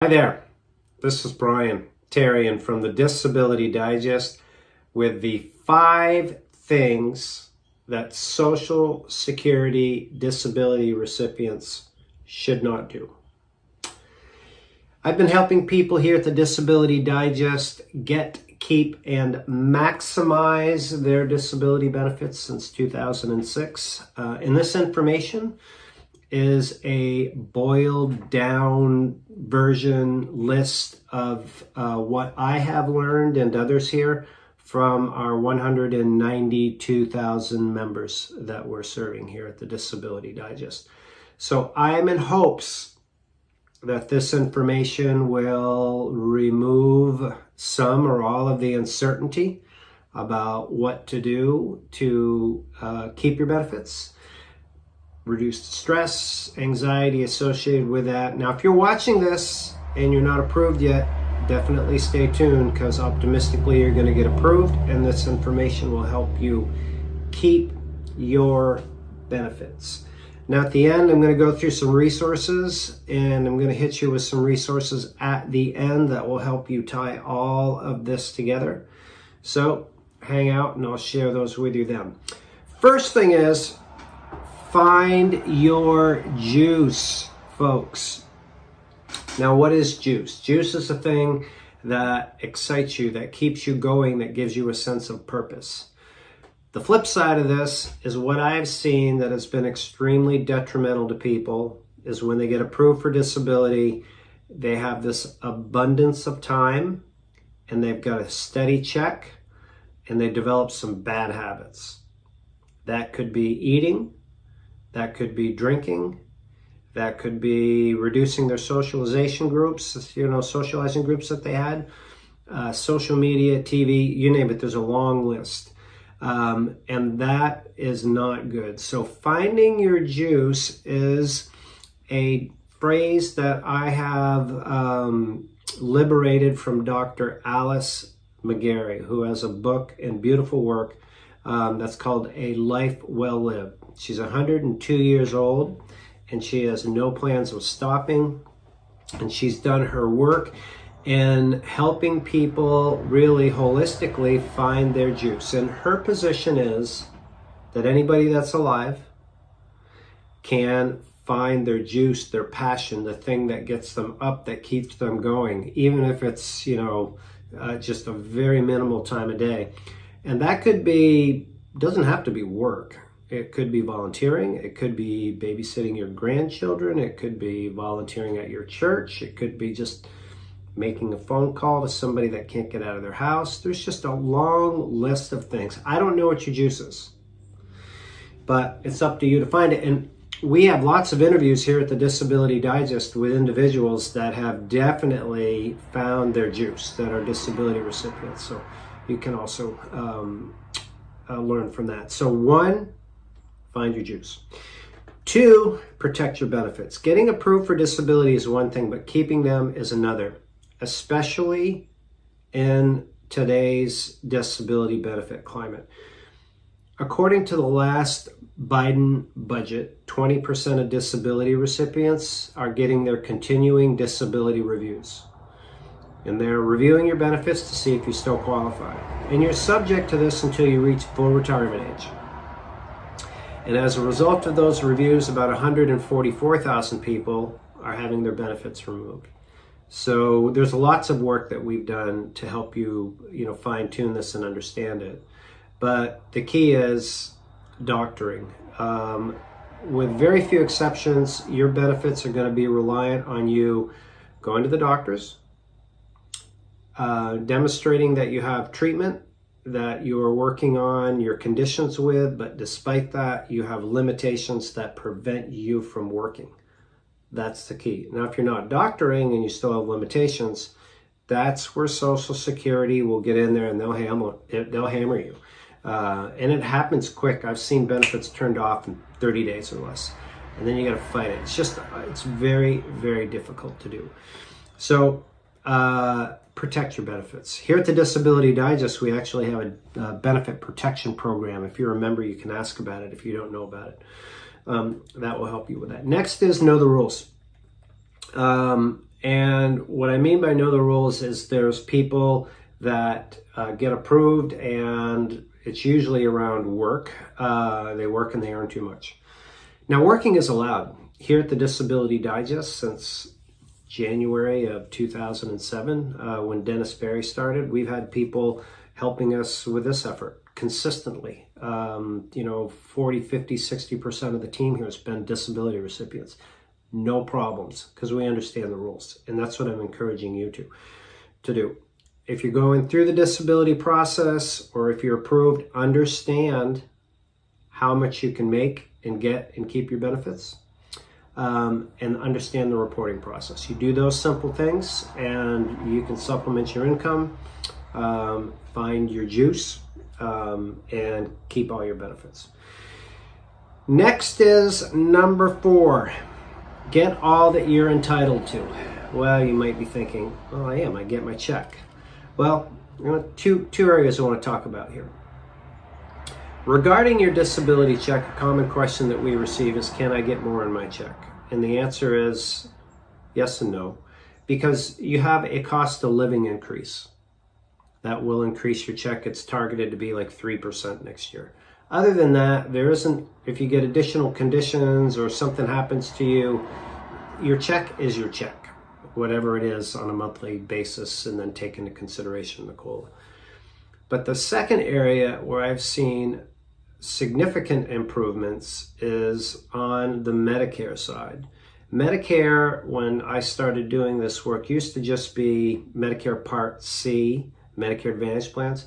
Hi there, this is Brian Tarian from the Disability Digest with the 5 things that Social Security disability recipients should not do. I've been helping people here at the Disability Digest get, keep, and maximize their disability benefits since 2006. And this information is a boiled down version list of what I have learned and others here from our 192,000 members that we're serving here at the Disability Digest. So I'm in hopes that this information will remove some or all of the uncertainty about what to do to keep your benefits, reduce the stress, anxiety associated with that. Now, if you're watching this and you're not approved yet, definitely stay tuned, because optimistically you're going to get approved, and this information will help you keep your benefits. Now, at the end, I'm going to go through some resources, and I'm going to hit you with some resources at the end that will help you tie all of this together. So hang out and I'll share those with you then. First thing is, find your juice, folks. Now, what is juice? Juice is a thing that excites you, that keeps you going, that gives you a sense of purpose. The flip side of this is what I've seen that has been extremely detrimental to people is when they get approved for disability, they have this abundance of time and they've got a steady check and they develop some bad habits. That could be eating, that could be drinking, that could be reducing their socialization groups, socializing groups that they had, social media, TV, you name it, there's a long list. And that is not good. So finding your juice is a phrase that I have liberated from Dr. Alice McGarry, who has a book and beautiful work that's called A Life Well Lived. She's 102 years old and she has no plans of stopping. And she's done her work in helping people really holistically find their juice. And her position is that anybody that's alive can find their juice, their passion, the thing that gets them up, that keeps them going, even if it's, just a very minimal time a day. And that could be, doesn't have to be work. It could be volunteering. It could be babysitting your grandchildren. It could be volunteering at your church. It could be just making a phone call to somebody that can't get out of their house. There's just a long list of things. I don't know what your juice is, but it's up to you to find it. And we have lots of interviews here at the Disability Digest with individuals that have definitely found their juice, that are disability recipients. So you can also learn from that. So 1, find your juice. 2, protect your benefits. Getting approved for disability is one thing, but keeping them is another, especially in today's disability benefit climate. According to the last Biden budget, 20% of disability recipients are getting their continuing disability reviews. And they're reviewing your benefits to see if you still qualify. And you're subject to this until you reach full retirement age. And as a result of those reviews, about 144,000 people are having their benefits removed. So there's lots of work that we've done to help you, fine tune this and understand it. But the key is doctoring. With very few exceptions, your benefits are going to be reliant on you going to the doctors, demonstrating that you have treatment, that you are working on your conditions with, but despite that, you have limitations that prevent you from working. That's the key. Now, if you're not doctoring and you still have limitations, that's where Social Security will get in there and they'll hammer you. And it happens quick. I've seen benefits turned off in 30 days or less. And then you got to fight it. It's very, very difficult to do. So protect your benefits. Here at the Disability Digest, we actually have a benefit protection program. If you're a member, you can ask about it if you don't know about it. That will help you with that. Next is know the rules. And what I mean by know the rules is there's people that get approved, and it's usually around work. They work and they earn too much. Now, working is allowed. Here at the Disability Digest since January of 2007, when Dennis Berry started, we've had people helping us with this effort consistently. 40, 50, 60% of the team here has been disability recipients. No problems, because we understand the rules. And that's what I'm encouraging you to do. If you're going through the disability process, or if you're approved, understand how much you can make and get and keep your benefits, and understand the reporting process. You do those simple things and you can supplement your income, find your juice, and keep all your benefits. Next is number 4. Get all that you're entitled to. Well, you might be thinking, well, I get my check. Well, two areas I want to talk about here. Regarding your disability check, a common question that we receive is, can I get more in my check? And the answer is yes and no, because you have a cost of living increase. That will increase your check. It's targeted to be like 3% next year. Other than that, there isn't, if you get additional conditions or something happens to you, your check is your check, whatever it is on a monthly basis, and then take into consideration the COLA. But the second area where I've seen significant improvements is on the Medicare side. Medicare, when I started doing this work, used to just be Medicare Part C, Medicare Advantage plans.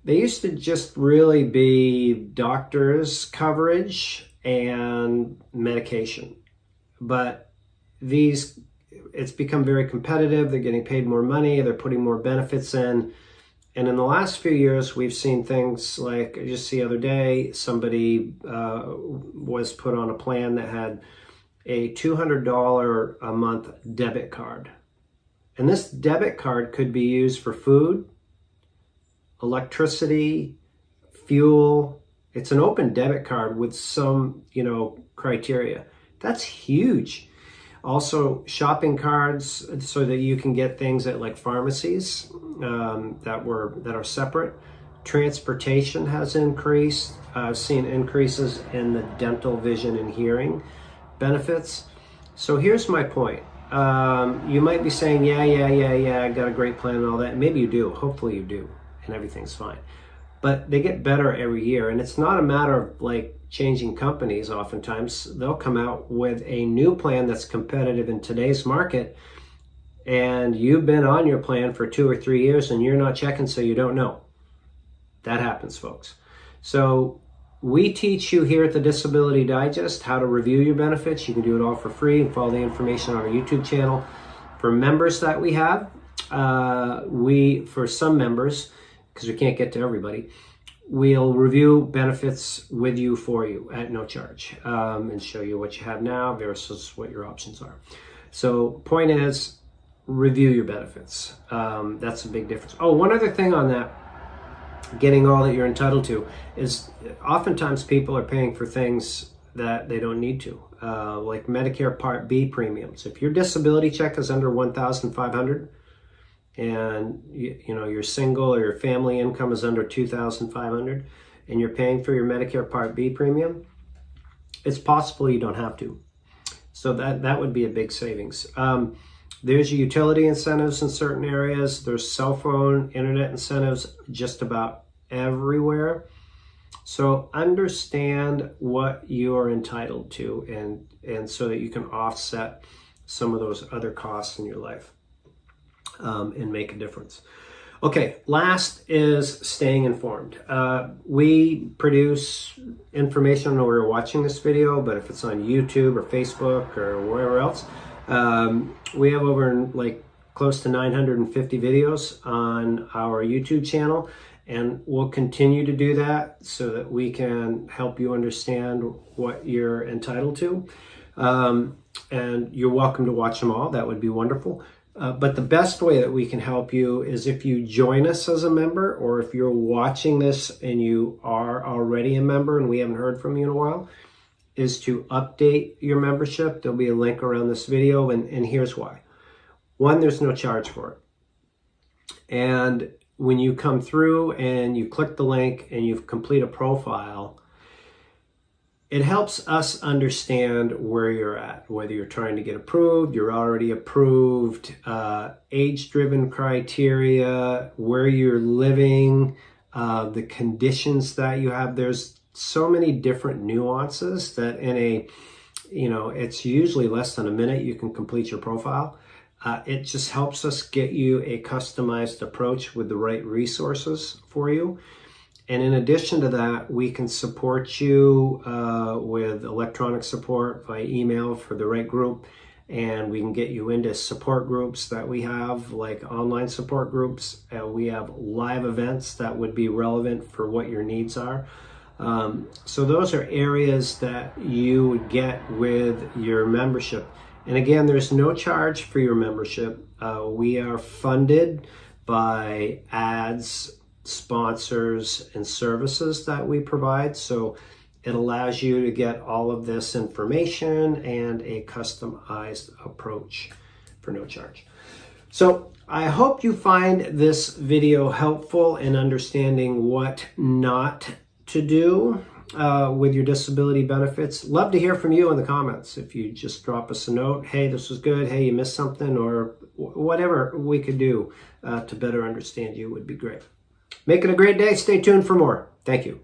They used to just really be doctors' coverage and medication. But it's become very competitive. They're getting paid more money. They're putting more benefits in. And in the last few years, we've seen things like, just the other day, somebody was put on a plan that had a $200 a month debit card. And this debit card could be used for food, electricity, fuel. It's an open debit card with some, criteria. That's huge. Also, shopping cards so that you can get things at like pharmacies that are separate. Transportation has increased. I've seen increases in the dental, vision, and hearing benefits. So here's my point. You might be saying, yeah, I got a great plan and all that. Maybe you do. Hopefully you do, and everything's fine. But they get better every year, and it's not a matter of like changing companies. Oftentimes they'll come out with a new plan that's competitive in today's market, and you've been on your plan for 2 or 3 years and you're not checking, so you don't know. That happens, folks. So we teach you here at the Disability Digest how to review your benefits. You can do it all for free and follow the information on our YouTube channel. For members that we have, for some members, because we can't get to everybody, we'll review benefits with you for you at no charge, and show you what you have now versus what your options are. So point is, review your benefits. That's a big difference. Oh, one other thing on that, getting all that you're entitled to, is oftentimes people are paying for things that they don't need to, like Medicare Part B premiums. If your disability check is under $1,500, and you're single or your family income is under $2,500, and you're paying for your Medicare Part B premium, it's possible you don't have to. So that would be a big savings. There's utility incentives in certain areas. There's cell phone, internet incentives just about everywhere. So understand what you're entitled to, and so that you can offset some of those other costs in your life. And make a difference. Okay, last is staying informed. We produce information. I don't know where you're watching this video, but if it's on YouTube or Facebook or wherever else, we have over close to 950 videos on our YouTube channel, and we'll continue to do that so that we can help you understand what you're entitled to. And you're welcome to watch them all. That would be wonderful. But the best way that we can help you is if you join us as a member, or if you're watching this and you are already a member and we haven't heard from you in a while, is to update your membership. There'll be a link around this video, and here's why. One, there's no charge for it. And when you come through and you click the link and you complete a profile, it helps us understand where you're at, whether you're trying to get approved, you're already approved, age-driven criteria, where you're living, the conditions that you have. There's so many different nuances that it's usually less than a minute you can complete your profile. It just helps us get you a customized approach with the right resources for you. And in addition to that, we can support you with electronic support by email for the right group. And we can get you into support groups that we have, like online support groups. We have live events that would be relevant for what your needs are. So those are areas that you would get with your membership. And again, there's no charge for your membership. We are funded by ads, sponsors, and services that we provide. So it allows you to get all of this information and a customized approach for no charge. So I hope you find this video helpful in understanding what not to do with your disability benefits. Love to hear from you in the comments. If you just drop us a note, hey, this was good, hey, you missed something, or whatever we could do to better understand you would be great. Make it a great day. Stay tuned for more. Thank you.